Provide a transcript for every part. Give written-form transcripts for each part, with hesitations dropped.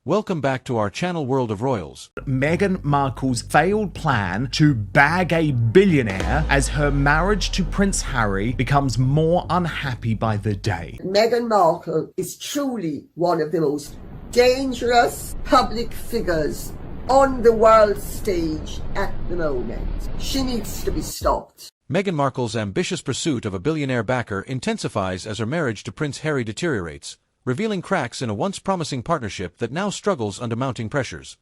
Welcome back to our channel World of Royals. Meghan Markle's failed plan to bag a billionaire as her marriage to Prince Harry becomes more unhappy by the day. Meghan Markle is truly one of the most dangerous public figures on the world stage at the moment. She needs to be stopped. Meghan Markle's ambitious pursuit of a billionaire backer intensifies as her marriage to Prince Harry deteriorates, revealing cracks in a once promising partnership that now struggles under mounting pressures.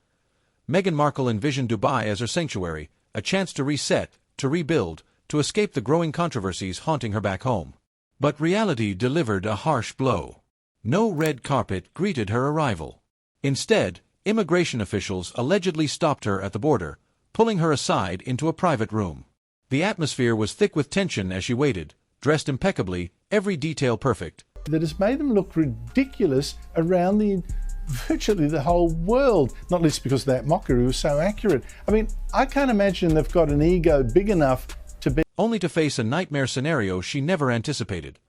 Meghan Markle envisioned Dubai as her sanctuary, a chance to reset, to rebuild, to escape the growing controversies haunting her back home. But reality delivered a harsh blow. No red carpet greeted her arrival. Instead, immigration officials allegedly stopped her at the border, pulling her aside into a private room. The atmosphere was thick with tension as she waited, dressed impeccably, every detail perfect. That has made them look ridiculous around virtually the whole world, not least because that mockery was so accurate. I mean, I can't imagine they've got an ego big enough to be... Only to face a nightmare scenario she never anticipated.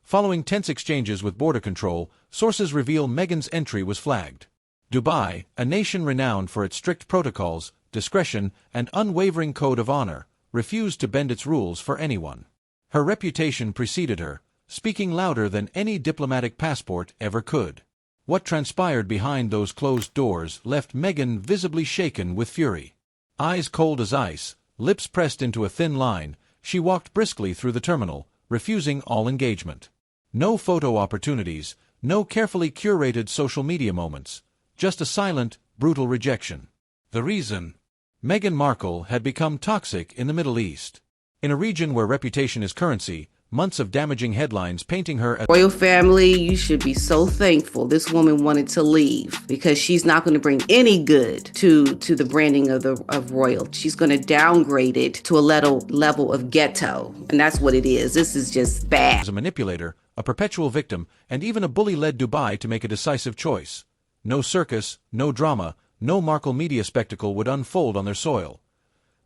Following tense exchanges with border control, sources reveal Meghan's entry was flagged. Dubai, a nation renowned for its strict protocols, discretion, and unwavering code of honor, refused to bend its rules for anyone. Her reputation preceded her, speaking louder than any diplomatic passport ever could. What transpired behind those closed doors left Meghan visibly shaken with fury. Eyes cold as ice, lips pressed into a thin line, she walked briskly through the terminal, refusing all engagement. No photo opportunities, no carefully curated social media moments, just a silent, brutal rejection. The reason? Meghan Markle had become toxic in the Middle East. In a region where reputation is currency, months of damaging headlines painting her as royal family. You should be so thankful this woman wanted to leave, because she's not going to bring any good to the branding of royal. She's going to downgrade it to a level of ghetto, and that's what it is. This is just bad. As a manipulator, a perpetual victim, and even a bully led Dubai to make a decisive choice. No circus, no drama, no Markle media spectacle would unfold on their soil.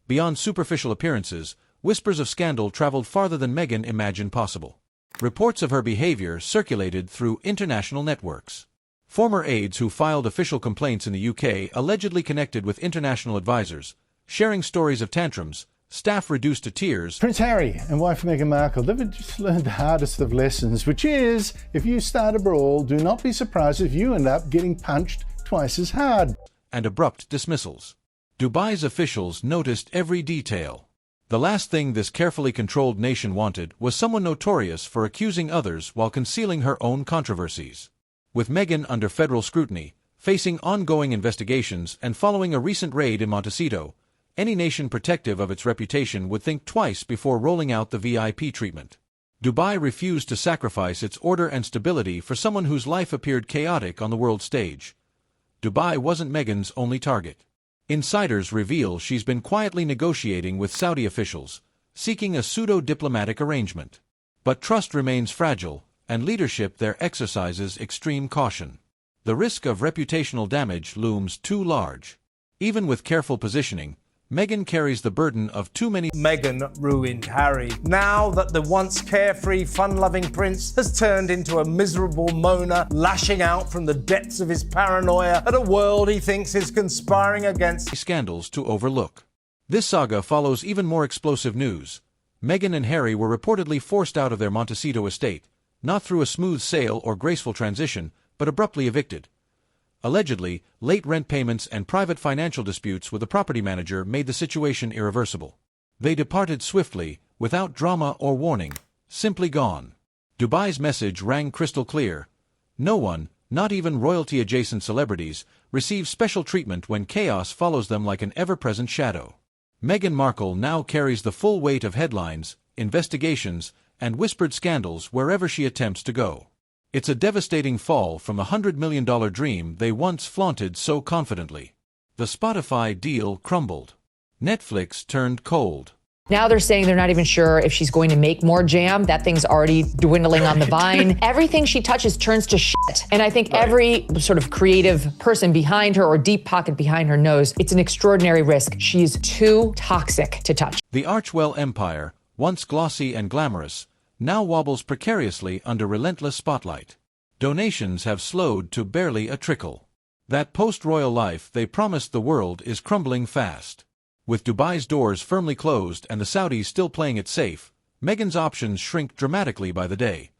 Beyond superficial appearances, whispers of scandal traveled farther than Meghan imagined possible. Reports of her behavior circulated through international networks. Former aides who filed official complaints in the UK allegedly connected with international advisors, sharing stories of tantrums, staff reduced to tears. Prince Harry and wife Meghan Markle, they've just learned the hardest of lessons, which is, if you start a brawl, do not be surprised if you end up getting punched twice as hard. And abrupt dismissals. Dubai's officials noticed every detail. The last thing this carefully controlled nation wanted was someone notorious for accusing others while concealing her own controversies. With Meghan under federal scrutiny, facing ongoing investigations and following a recent raid in Montecito, any nation protective of its reputation would think twice before rolling out the VIP treatment. Dubai refused to sacrifice its order and stability for someone whose life appeared chaotic on the world stage. Dubai wasn't Meghan's only target. Insiders reveal she's been quietly negotiating with Saudi officials, seeking a pseudo-diplomatic arrangement. But trust remains fragile, and leadership there exercises extreme caution. The risk of reputational damage looms too large. Even with careful positioning, Meghan carries the burden of too many. Meghan ruined Harry. Now that the once carefree, fun-loving prince has turned into a miserable moaner, lashing out from the depths of his paranoia at a world he thinks is conspiring against Scandals to overlook. This saga follows even more explosive news. Meghan and Harry were reportedly forced out of their Montecito estate, not through a smooth sale or graceful transition, but abruptly evicted. Allegedly, late rent payments and private financial disputes with the property manager made the situation irreversible. They departed swiftly, without drama or warning, simply gone. Dubai's message rang crystal clear. No one, not even royalty-adjacent celebrities, receives special treatment when chaos follows them like an ever-present shadow. Meghan Markle now carries the full weight of headlines, investigations, and whispered scandals wherever she attempts to go. It's a devastating fall from the $100 million dream they once flaunted so confidently. The Spotify deal crumbled. Netflix turned cold. Now they're saying they're not even sure if she's going to make more jam. That thing's already dwindling on the vine. Everything she touches turns to shit. And I think every sort of creative person behind her or deep pocket behind her knows it's an extraordinary risk. She's too toxic to touch. The Archewell empire, once glossy and glamorous, now wobbles precariously under relentless spotlight. Donations have slowed to barely a trickle. That post-royal life they promised the world is crumbling fast. With Dubai's doors firmly closed and the Saudis still playing it safe, Meghan's options shrink dramatically by the day.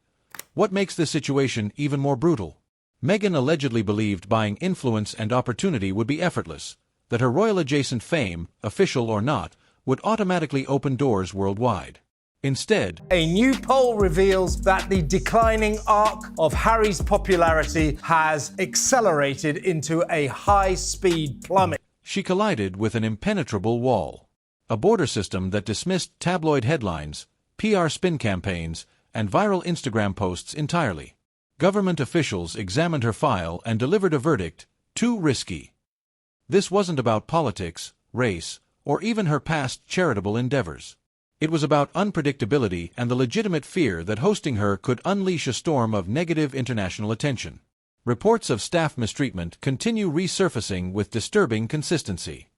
What makes this situation even more brutal? Meghan allegedly believed buying influence and opportunity would be effortless, that her royal-adjacent fame, official or not, would automatically open doors worldwide. Instead, a new poll reveals that the declining arc of Harry's popularity has accelerated into a high-speed plummet. She collided with an impenetrable wall. A border system that dismissed tabloid headlines, PR spin campaigns, and viral Instagram posts entirely. Government officials examined her file and delivered a verdict: too risky. This wasn't about politics, race, or even her past charitable endeavors. It was about unpredictability and the legitimate fear that hosting her could unleash a storm of negative international attention. Reports of staff mistreatment continue resurfacing with disturbing consistency.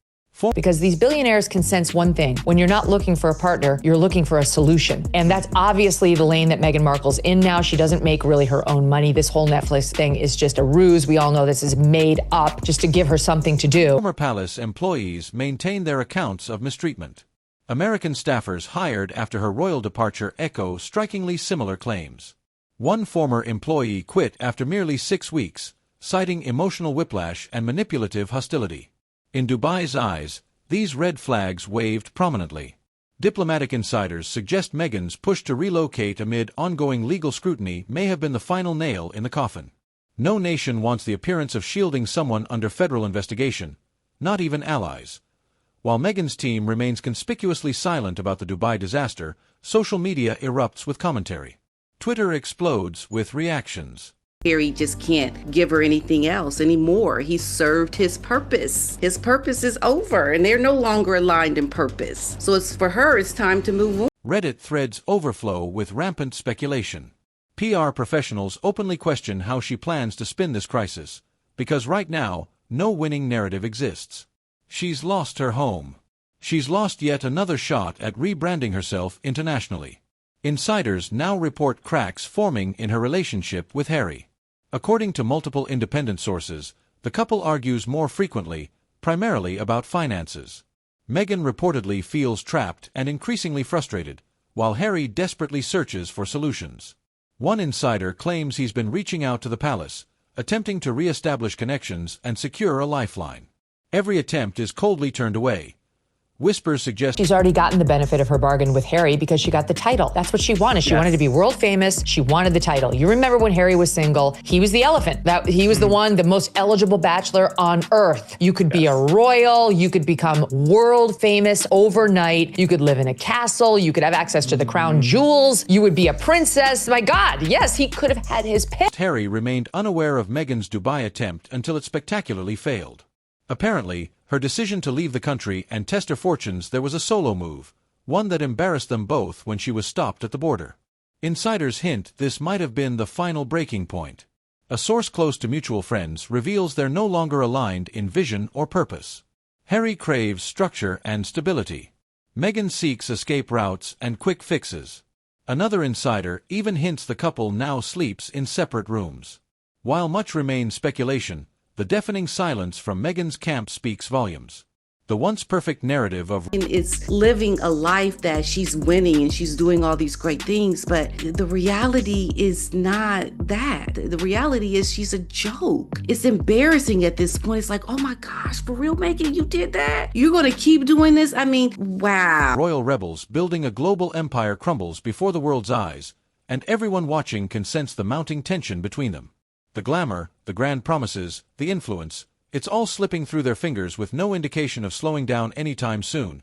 Because these billionaires can sense one thing. When you're not looking for a partner, you're looking for a solution. And that's obviously the lane that Meghan Markle's in now. She doesn't make really her own money. This whole Netflix thing is just a ruse. We all know this is made up just to give her something to do. Former palace employees maintain their accounts of mistreatment. American staffers hired after her royal departure echo strikingly similar claims. One former employee quit after merely 6 weeks, citing emotional whiplash and manipulative hostility. In Dubai's eyes, these red flags waved prominently. Diplomatic insiders suggest Meghan's push to relocate amid ongoing legal scrutiny may have been the final nail in the coffin. No nation wants the appearance of shielding someone under federal investigation, not even allies. While Meghan's team remains conspicuously silent about the Dubai disaster, social media erupts with commentary. Twitter explodes with reactions. Harry just can't give her anything else anymore. He served his purpose. His purpose is over, and they're no longer aligned in purpose. So for her, it's time to move on. Reddit threads overflow with rampant speculation. PR professionals openly question how she plans to spin this crisis, because right now, no winning narrative exists. She's lost her home. She's lost yet another shot at rebranding herself internationally. Insiders now report cracks forming in her relationship with Harry. According to multiple independent sources, the couple argues more frequently, primarily about finances. Meghan reportedly feels trapped and increasingly frustrated, while Harry desperately searches for solutions. One insider claims he's been reaching out to the palace, attempting to re-establish connections and secure a lifeline. Every attempt is coldly turned away. Whispers suggest she's already gotten the benefit of her bargain with Harry because she got the title. That's what she wanted. She wanted to be world famous. She wanted the title. You remember when Harry was single, he was the elephant. He was the one, the most eligible bachelor on earth. You could be a royal. You could become world famous overnight. You could live in a castle. You could have access to the crown jewels. You would be a princess. My God, yes, he could have had his pick. Harry remained unaware of Meghan's Dubai attempt until it spectacularly failed. Apparently, her decision to leave the country and test her fortunes there was a solo move, one that embarrassed them both when she was stopped at the border. Insiders hint this might have been the final breaking point. A source close to mutual friends reveals they're no longer aligned in vision or purpose. Harry craves structure and stability. Meghan seeks escape routes and quick fixes. Another insider even hints the couple now sleeps in separate rooms. While much remains speculation, the deafening silence from Meghan's camp speaks volumes. The once perfect narrative of It's living a life that she's winning and she's doing all these great things, but the reality is not that. The reality is she's a joke. It's embarrassing at this point. It's like, oh my gosh, for real, Meghan, you did that? You're gonna keep doing this? I mean, wow. royal rebels building a global empire crumbles before the world's eyes, and everyone watching can sense the mounting tension between them. The glamour, the grand promises, the influence, it's all slipping through their fingers with no indication of slowing down anytime soon.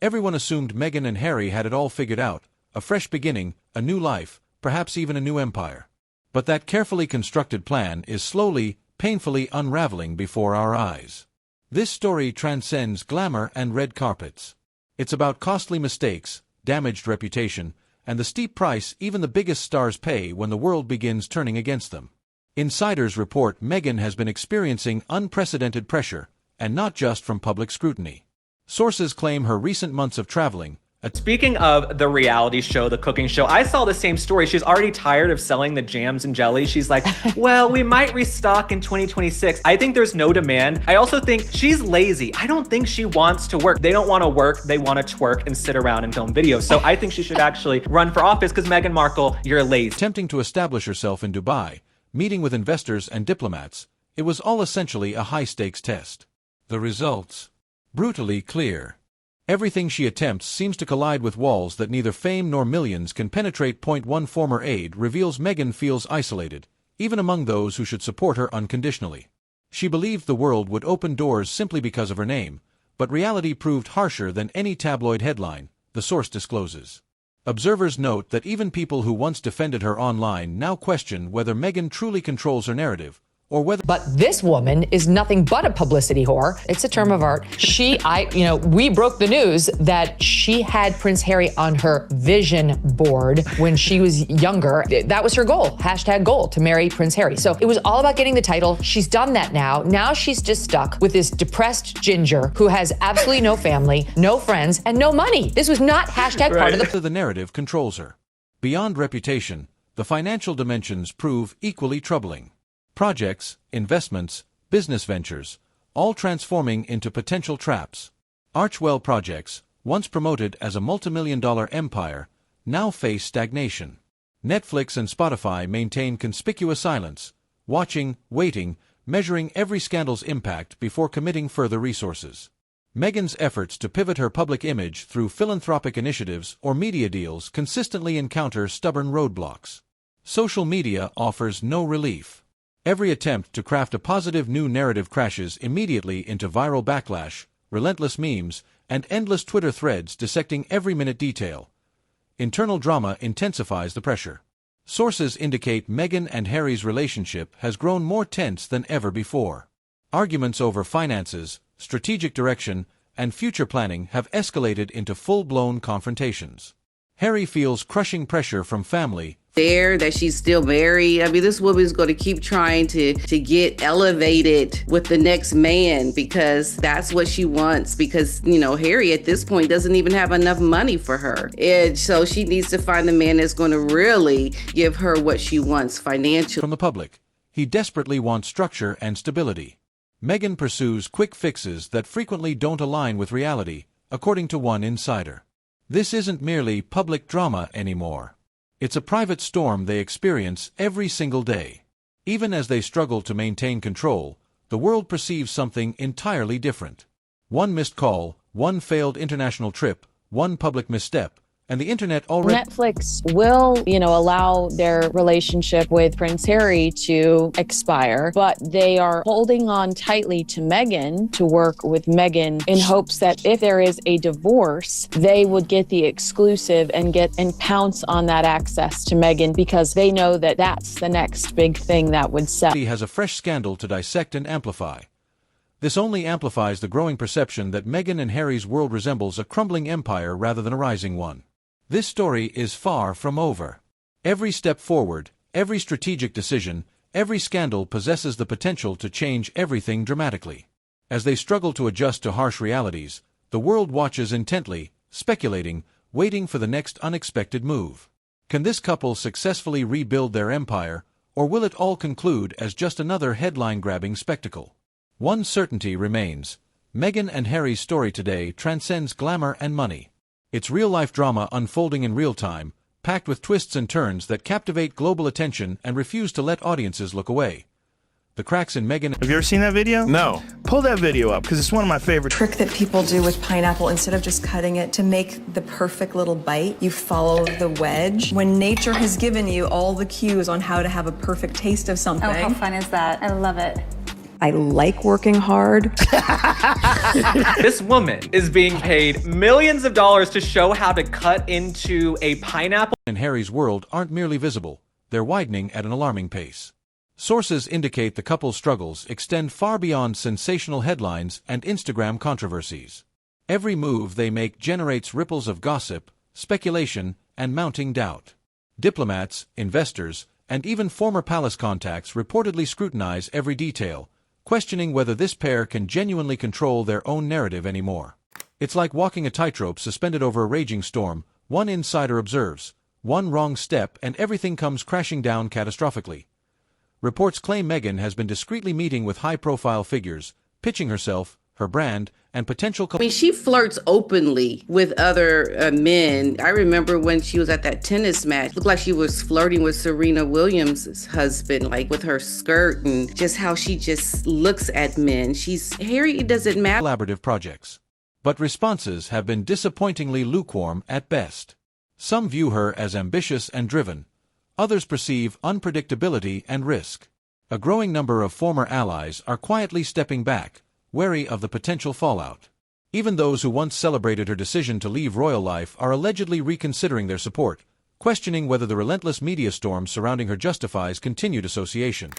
Everyone assumed Meghan and Harry had it all figured out, a fresh beginning, a new life, perhaps even a new empire. But that carefully constructed plan is slowly, painfully unraveling before our eyes. This story transcends glamour and red carpets. It's about costly mistakes, damaged reputation, and the steep price even the biggest stars pay when the world begins turning against them. Insiders report Meghan has been experiencing unprecedented pressure, and not just from public scrutiny. Sources claim her recent months of traveling, Speaking of the reality show, the cooking show, I saw the same story. She's already tired of selling the jams and jellies. She's like, well, we might restock in 2026. I think there's no demand. I also think she's lazy. I don't think she wants to work. They don't want to work. They want to twerk and sit around and film videos. So I think she should actually run for office because Meghan Markle, you're lazy. Attempting to establish herself in Dubai, meeting with investors and diplomats, it was all essentially a high-stakes test. The results? Brutally clear. Everything she attempts seems to collide with walls that neither fame nor millions can penetrate. One former aide reveals Meghan feels isolated, even among those who should support her unconditionally. She believed the world would open doors simply because of her name, but reality proved harsher than any tabloid headline, the source discloses. Observers note that even people who once defended her online now question whether Meghan truly controls her narrative, or whether... But this woman is nothing but a publicity whore. It's a term of art. We broke the news that she had Prince Harry on her vision board when she was younger. That was her goal, #goal, to marry Prince Harry. So it was all about getting the title. She's done that now. Now she's just stuck with this depressed ginger who has absolutely no family, no friends, and no money. This was not part of the narrative controls her. Beyond reputation, the financial dimensions prove equally troubling. Projects, investments, business ventures, all transforming into potential traps. Archwell projects, once promoted as a multimillion-dollar empire, now face stagnation. Netflix and Spotify maintain conspicuous silence, watching, waiting, measuring every scandal's impact before committing further resources. Meghan's efforts to pivot her public image through philanthropic initiatives or media deals consistently encounter stubborn roadblocks. Social media offers no relief. Every attempt to craft a positive new narrative crashes immediately into viral backlash, relentless memes, and endless Twitter threads dissecting every minute detail. Internal drama intensifies the pressure. Sources indicate Meghan and Harry's relationship has grown more tense than ever before. Arguments over finances, strategic direction, and future planning have escalated into full-blown confrontations. Harry feels crushing pressure from family, That she's still married. I mean, this woman's going to keep trying to get elevated with the next man because that's what she wants. Because, Harry at this point doesn't even have enough money for her. And so she needs to find the man that's going to really give her what she wants financially. From the public, he desperately wants structure and stability. Meghan pursues quick fixes that frequently don't align with reality, according to one insider. This isn't merely public drama anymore. It's a private storm they experience every single day. Even as they struggle to maintain control, the world perceives something entirely different. One missed call, one failed international trip, one public misstep, and the internet already... Netflix will, allow their relationship with Prince Harry to expire, but they are holding on tightly to Meghan to work with Meghan in hopes that if there is a divorce, they would get the exclusive and pounce on that access to Meghan because they know that that's the next big thing that would sell. He has a fresh scandal to dissect and amplify. This only amplifies the growing perception that Meghan and Harry's world resembles a crumbling empire rather than a rising one. This story is far from over. Every step forward, every strategic decision, every scandal possesses the potential to change everything dramatically. As they struggle to adjust to harsh realities, the world watches intently, speculating, waiting for the next unexpected move. Can this couple successfully rebuild their empire, or will it all conclude as just another headline-grabbing spectacle? One certainty remains: Meghan and Harry's story today transcends glamour and money. It's real-life drama unfolding in real time, packed with twists and turns that captivate global attention and refuse to let audiences look away. The cracks in Meghan... Have you ever seen that video? No. Pull that video up, because it's one of my favorite... Trick that people do with pineapple, instead of just cutting it to make the perfect little bite, you follow the wedge. When nature has given you all the cues on how to have a perfect taste of something. Oh, how fun is that? I love it. I like working hard. This woman is being paid millions of dollars to show how to cut into a pineapple. And Harry's world aren't merely visible, they're widening at an alarming pace. Sources indicate the couple's struggles extend far beyond sensational headlines and Instagram controversies. Every move they make generates ripples of gossip, speculation, and mounting doubt. Diplomats, investors, and even former palace contacts reportedly scrutinize every detail, questioning whether this pair can genuinely control their own narrative anymore. It's like walking a tightrope suspended over a raging storm, one insider observes. One wrong step and everything comes crashing down catastrophically. Reports claim Meghan has been discreetly meeting with high-profile figures, pitching herself, her brand, and potential... I mean, she flirts openly with other men. I remember when she was at that tennis match, it looked like she was flirting with Serena Williams' husband, like with her skirt and just how she just looks at men. Harry doesn't matter. Collaborative projects. But responses have been disappointingly lukewarm at best. Some view her as ambitious and driven. Others perceive unpredictability and risk. A growing number of former allies are quietly stepping back, wary of the potential fallout. Even those who once celebrated her decision to leave royal life are allegedly reconsidering their support, questioning whether the relentless media storm surrounding her justifies continued association.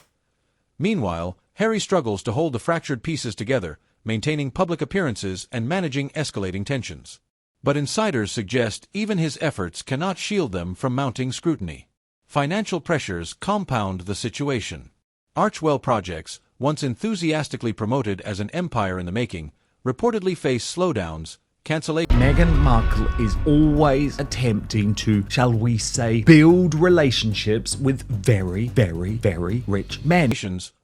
Meanwhile, Harry struggles to hold the fractured pieces together, maintaining public appearances and managing escalating tensions. But insiders suggest even his efforts cannot shield them from mounting scrutiny. Financial pressures compound the situation. Archewell projects, once enthusiastically promoted as an empire in the making, reportedly face slowdowns, cancellation. Meghan Markle is always attempting to, shall we say, build relationships with very, very, very rich men.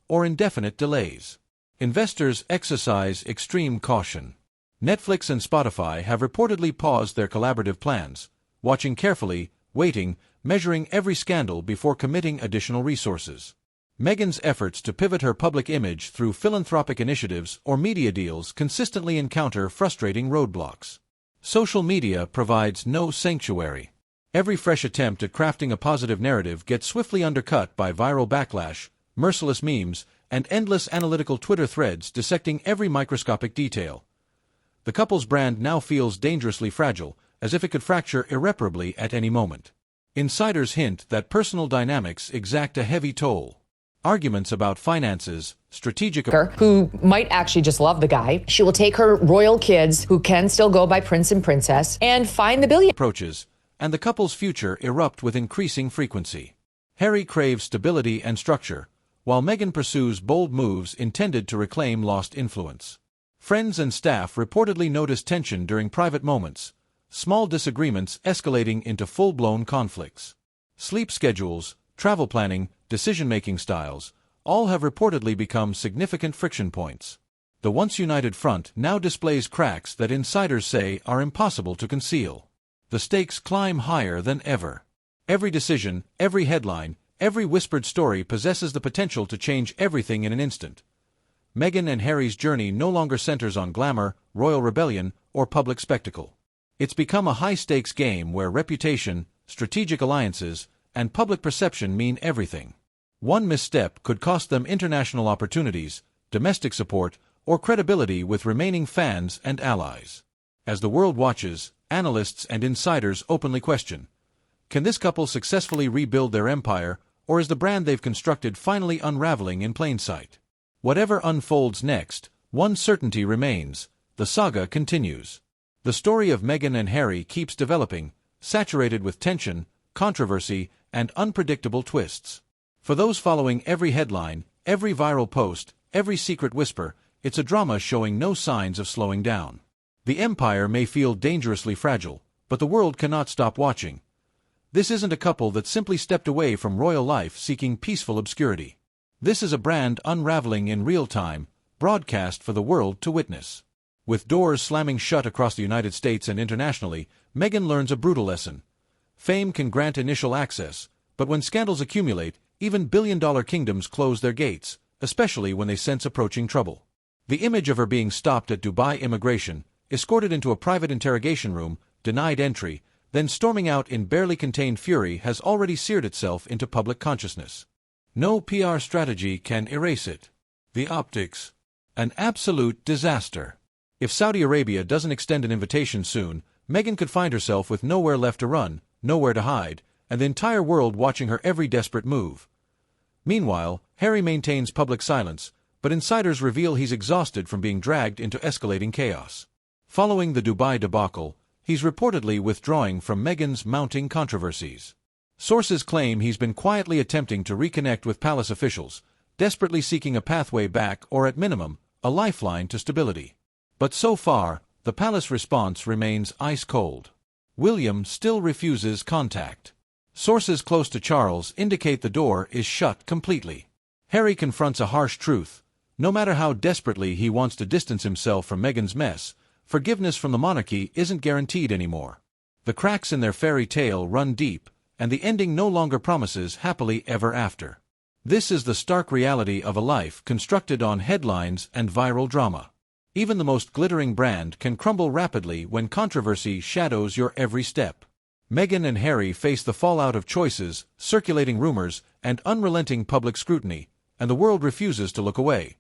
Or indefinite delays. Investors exercise extreme caution. Netflix and Spotify have reportedly paused their collaborative plans, watching carefully, waiting, measuring every scandal before committing additional resources. Meghan's efforts to pivot her public image through philanthropic initiatives or media deals consistently encounter frustrating roadblocks. Social media provides no sanctuary. Every fresh attempt at crafting a positive narrative gets swiftly undercut by viral backlash, merciless memes, and endless analytical Twitter threads dissecting every microscopic detail. The couple's brand now feels dangerously fragile, as if it could fracture irreparably at any moment. Insiders hint that personal dynamics exact a heavy toll. Arguments about finances, strategic... Who might actually just love the guy. She will take her royal kids, who can still go by prince and princess, and find the billion... approaches, and the couple's future erupt with increasing frequency. Harry craves stability and structure, while Meghan pursues bold moves intended to reclaim lost influence. Friends and staff reportedly notice tension during private moments, small disagreements escalating into full-blown conflicts. Sleep schedules, travel planning, decision-making styles, all have reportedly become significant friction points. The once united front now displays cracks that insiders say are impossible to conceal. The stakes climb higher than ever. Every decision, every headline, every whispered story possesses the potential to change everything in an instant. Meghan and Harry's journey no longer centers on glamour, royal rebellion, or public spectacle. It's become a high-stakes game where reputation, strategic alliances, and public perception mean everything. One misstep could cost them international opportunities, domestic support, or credibility with remaining fans and allies. As the world watches, analysts and insiders openly question, can this couple successfully rebuild their empire, or is the brand they've constructed finally unraveling in plain sight? Whatever unfolds next, one certainty remains: the saga continues. The story of Meghan and Harry keeps developing, saturated with tension, controversy, and unpredictable twists. For those following every headline, every viral post, every secret whisper, it's a drama showing no signs of slowing down. The empire may feel dangerously fragile, but the world cannot stop watching. This isn't a couple that simply stepped away from royal life seeking peaceful obscurity. This is a brand unraveling in real time, broadcast for the world to witness. With doors slamming shut across the United States and internationally, Meghan learns a brutal lesson. Fame can grant initial access, but when scandals accumulate, even billion-dollar kingdoms close their gates, especially when they sense approaching trouble. The image of her being stopped at Dubai immigration, escorted into a private interrogation room, denied entry, then storming out in barely contained fury has already seared itself into public consciousness. No PR strategy can erase it. The optics. An absolute disaster. If Saudi Arabia doesn't extend an invitation soon, Meghan could find herself with nowhere left to run, nowhere to hide, and the entire world watching her every desperate move. Meanwhile, Harry maintains public silence, but insiders reveal he's exhausted from being dragged into escalating chaos. Following the Dubai debacle, he's reportedly withdrawing from Meghan's mounting controversies. Sources claim he's been quietly attempting to reconnect with palace officials, desperately seeking a pathway back or at minimum, a lifeline to stability. But so far, the palace response remains ice cold. William still refuses contact. Sources close to Charles indicate the door is shut completely. Harry confronts a harsh truth. No matter how desperately he wants to distance himself from Meghan's mess, forgiveness from the monarchy isn't guaranteed anymore. The cracks in their fairy tale run deep, and the ending no longer promises happily ever after. This is the stark reality of a life constructed on headlines and viral drama. Even the most glittering brand can crumble rapidly when controversy shadows your every step. Meghan and Harry face the fallout of choices, circulating rumors, and unrelenting public scrutiny, and the world refuses to look away.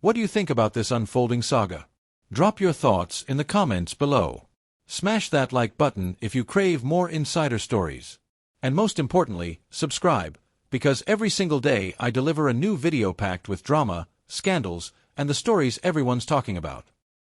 What do you think about this unfolding saga? Drop your thoughts in the comments below. Smash that like button if you crave more insider stories. And most importantly, subscribe, because every single day I deliver a new video packed with drama, scandals, and the stories everyone's talking about.